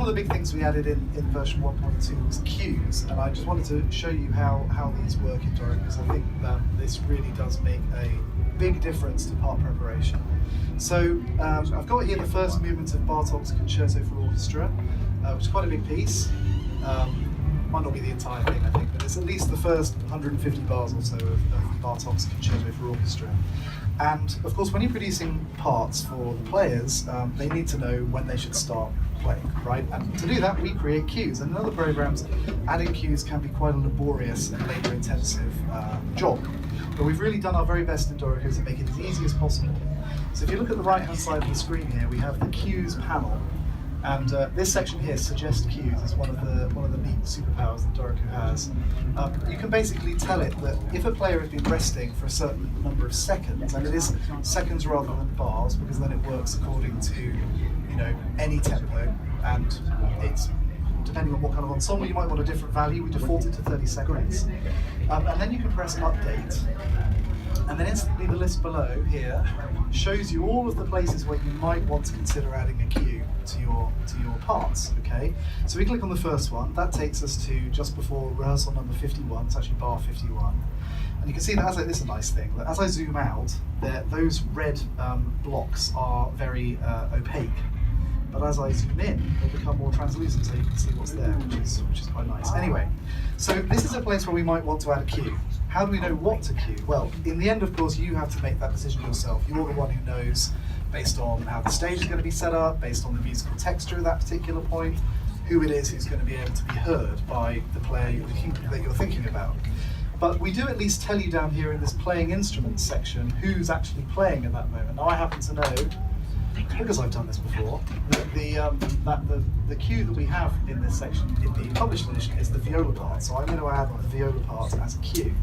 of the big things we added in version 1.2 was cues, and I just wanted to show you how these work in Dorico, because I think this really does make a big difference to part preparation. So I've got here the first movement of Bartók's Concerto for Orchestra, which is quite a big piece. Might not be the entire thing, I think, but it's at least the first 150 bars or so of Bartók's Concerto for Orchestra. And of course, when you're producing parts for the players, they need to know when they should start playing, right? And to do that, we create cues. And in other programs, adding cues can be quite a laborious and labour-intensive job. But we've really done our very best in Dorico to make it as easy as possible. So if you look at the right-hand side of the screen here, we have the cues panel. And this section here, suggest cues, is one of the neat superpowers that Dorico has. You can basically tell it that if a player has been resting for a certain number of seconds, and it is seconds rather than bars, because then it works according to any tempo, and it's depending on what kind of ensemble you might want a different value. We default it to 30 seconds, and then you can press update. And then instantly the list below here shows you all of the places where you might want to consider adding a cue to your parts, okay? So we click on the first one, that takes us to just before rehearsal number 51, it's actually bar 51. And you can see that this is a nice thing, that as I zoom out, those red blocks are very opaque. But as I zoom in, they become more translucent, so you can see what's there, which is quite nice. Anyway, so this is a place where we might want to add a cue. How do we know what to cue? Well, in the end, of course, you have to make that decision yourself. You're the one who knows, based on how the stage is going to be set up, based on the musical texture at that particular point, who it is who's going to be able to be heard by the player that you're thinking about. But we do at least tell you down here in this playing instruments section who's actually playing at that moment. Now, I happen to know, because I've done this before, that the cue that we have in this section, in the published edition, is the viola part. So I'm going to add the viola part as a cue.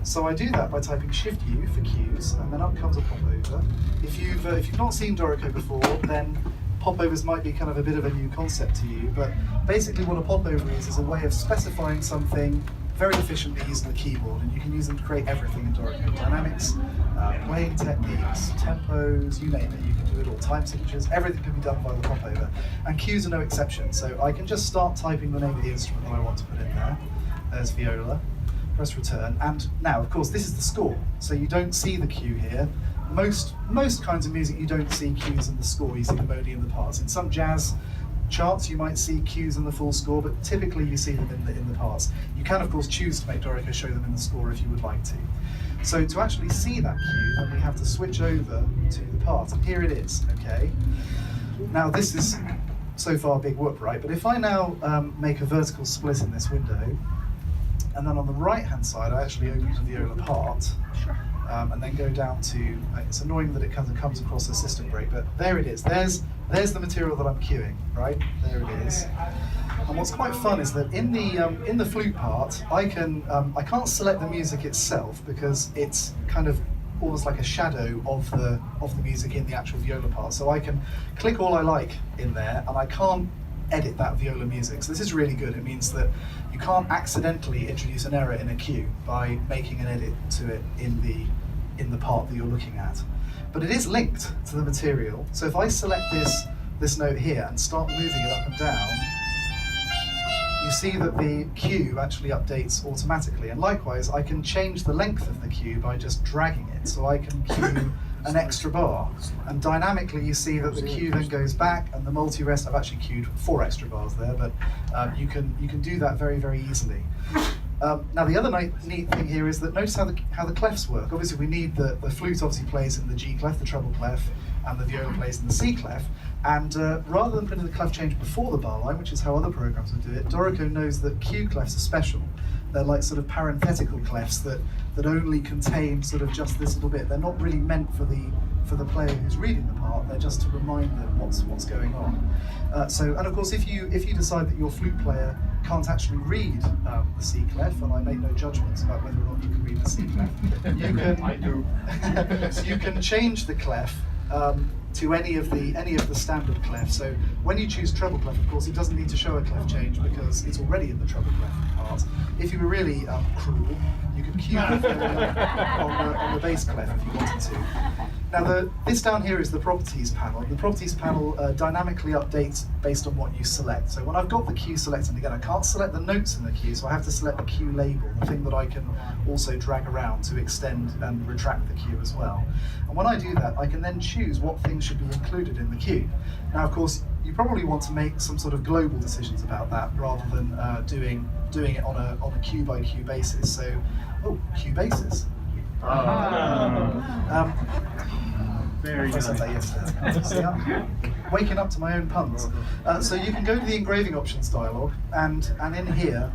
So I do that by typing Shift-U for cues, and then up comes a popover. If you've not seen Dorico before, then popovers might be kind of a bit of a new concept to you. But basically, what a popover is a way of specifying something very efficiently using the keyboard, and you can use them to create everything in Dorico. Dynamics, playing techniques, tempos, you name it, you can do it all. Time signatures, everything can be done by the popover. And cues are no exception, so I can just start typing the name of the instrument that I want to put in there. There's viola, press return, and now, of course, this is the score, so you don't see the cue here. Most kinds of music, you don't see cues in the score, you see them only in the parts. In some jazz charts, you might see cues in the full score, but typically you see them in the parts. You can, of course, choose to make Dorico show them in the score if you would like to. So to actually see that cue, then we have to switch over to the part, and here it is, okay? Now this is so far a big whoop, right? But if I now make a vertical split in this window, and then on the right-hand side, I actually open the viola part, and then go down to, it's annoying that it comes across a system break, but there it is. There's the material that I'm cueing, right? There it is. And what's quite fun is that in the flute part, I can't select the music itself because it's kind of almost like a shadow of the music in the actual viola part. So I can click all I like in there, and I can't edit that viola music. So this is really good. It means that you can't accidentally introduce an error in a cue by making an edit to it in the part that you're looking at. But it is linked to the material. So if I select this note here and start moving it up and down, you see that the cue actually updates automatically. And likewise, I can change the length of the cue by just dragging it. So I can cue an extra bar. And dynamically, you see that the cue then goes back, and the multi-rest, I've actually cued 4 extra bars there, but you can do that very, very easily. Now the other neat thing here is that notice how the clefs work. Obviously we need the flute obviously plays in the G clef, the treble clef, and the viola plays in the C clef. And rather than putting the clef change before the bar line, which is how other programs would do it, Dorico knows that cue clefs are special. They're like sort of parenthetical clefs that only contain sort of just this little bit. They're not really meant for the player who's reading the part. They're just to remind them what's going on. And of course, if you decide that your flute player can't actually read the C clef, and I make no judgments about whether or not you can read the C clef, you can I do. so you can change the clef to any of the standard clefs. So when you choose treble clef, of course, it doesn't need to show a clef change because it's already in the treble clef part. If you were really cruel, you could cue on the bass clef if you wanted to. Now this down here is the properties panel. The properties panel dynamically updates based on what you select. So when I've got the queue selected, again I can't select the notes in the queue, so I have to select the queue label, the thing that I can also drag around to extend and retract the queue as well. And when I do that, I can then choose what things should be included in the queue. Now of course, you probably want to make some sort of global decisions about that rather than doing it on a queue by queue basis. So, queue basis. Very I said that yesterday. See, I'm waking up to my own puns. So you can go to the engraving options dialog, and in here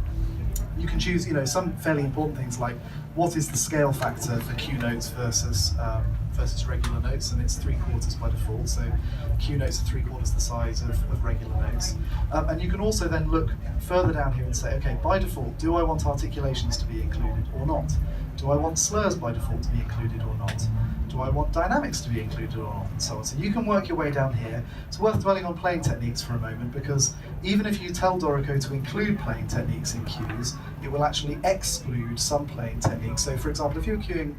you can choose, some fairly important things like what is the scale factor for queue notes versus regular notes, and it's 3/4 by default. So queue notes are 3/4 the size of regular notes. And you can also then look further down here and say, okay, by default, do I want articulations to be included or not? Do I want slurs by default to be included or not? Do I want dynamics to be included or not, and so on. So you can work your way down here. It's worth dwelling on playing techniques for a moment, because even if you tell Dorico to include playing techniques in queues, it will actually exclude some playing techniques. So for example, if you're queuing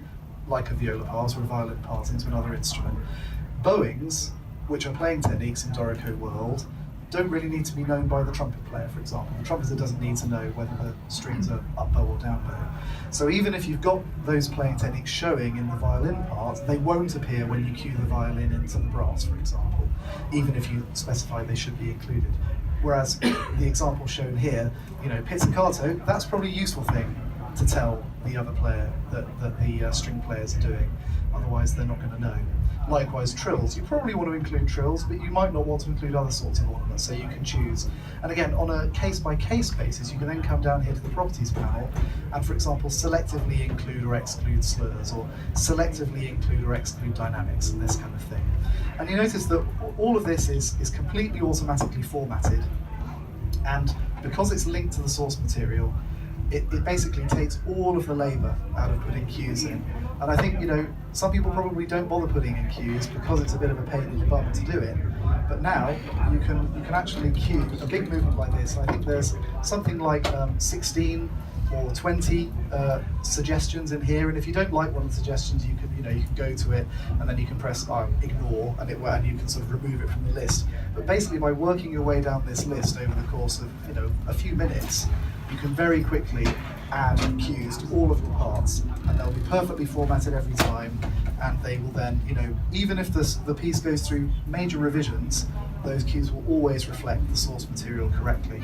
like a viola part or a violin part into another instrument, bowings, which are playing techniques in Dorico world, don't really need to be known by the trumpet player, for example. The trumpeter doesn't need to know whether the strings are up bow or down bow. So even if you've got those playing techniques showing in the violin part, they won't appear when you cue the violin into the brass, for example, even if you specify they should be included. Whereas the example shown here, pizzicato, that's probably a useful thing to tell the other player that the string players are doing, otherwise they're not going to know. Likewise, trills. You probably want to include trills, but you might not want to include other sorts of ornaments, so you can choose. And again, on a case-by-case basis, you can then come down here to the properties panel and, for example, selectively include or exclude slurs, or selectively include or exclude dynamics, and this kind of thing. And you notice that all of this is completely automatically formatted, and because it's linked to the source material, it basically takes all of the labour out of putting cues in. And I think, some people probably don't bother putting in cues because it's a bit of a pain in the bum to do it. But now you can actually cue a big movement like this. I think there's something like 16 or 20 suggestions in here, and if you don't like one of the suggestions, you can go to it and then you can press ignore, and you can sort of remove it from the list. But basically, by working your way down this list over the course of a few minutes, you can very quickly add cues to all of the parts, and they'll be perfectly formatted every time, and they will then, even if the piece goes through major revisions, those cues will always reflect the source material correctly.